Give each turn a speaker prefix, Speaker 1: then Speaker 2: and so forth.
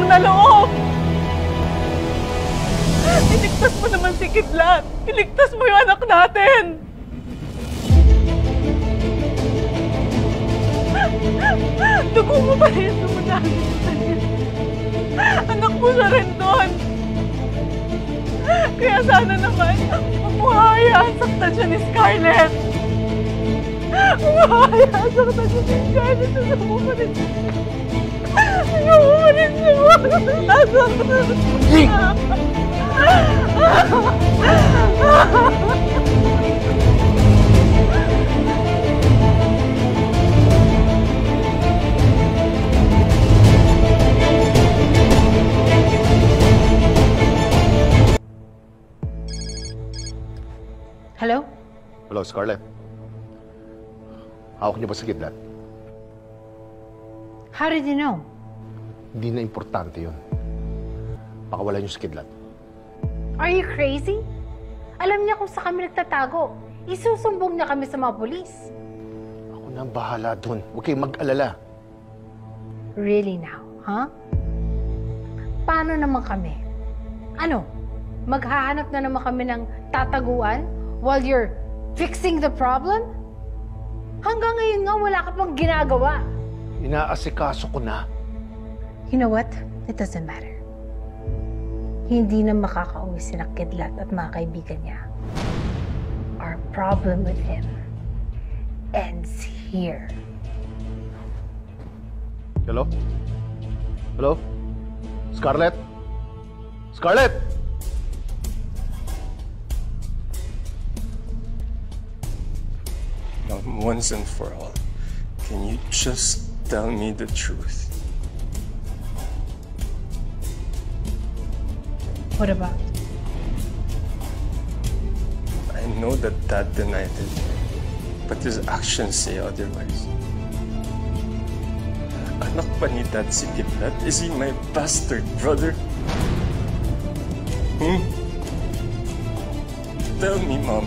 Speaker 1: utang na loob! Iligtas mo naman si Kidlat! Iligtas mo yung anak natin! Dugo mo pa rin sumunagin sa niya. Anak mo siya rin doon. Kaya sana naman, umuhayaan saktan siya ni Scarlett. Umuhayaan saktan siya ni Scarlett. Ayaw mo pa rin siya. Ayaw mo pa rin siya.
Speaker 2: Hello?
Speaker 3: Hello, Scarlett. Hawak niyo ba sa Kidlat?
Speaker 2: How did you know?
Speaker 3: Hindi na importante yun. Pakawalan niyo sa Kidlat.
Speaker 2: Are you crazy? Alam niya kung saan kami nagtatago. Isusumbong niya kami sa mga polis.
Speaker 3: Ako na ang bahala doon. Huwag kayong mag-alala.
Speaker 2: Really now, huh? Paano naman kami? Ano? Maghahanap na naman kami ng tataguan while you're fixing the problem? Hanggang ngayon nga, wala ka pang ginagawa.
Speaker 3: Inaasikaso ko na.
Speaker 2: You know what? It doesn't matter. Hindi na makakauwi sila Kidlat at mga kaibigan niya. Our problem with him ends here.
Speaker 3: Hello? Hello? Scarlett? Scarlett!
Speaker 4: Once and for all, can you just tell me the truth?
Speaker 2: What about?
Speaker 4: I know that Dad denied it, but his actions say otherwise. Anak pa ni Dad si Kidlat? Is he my bastard brother? Tell me, Mom.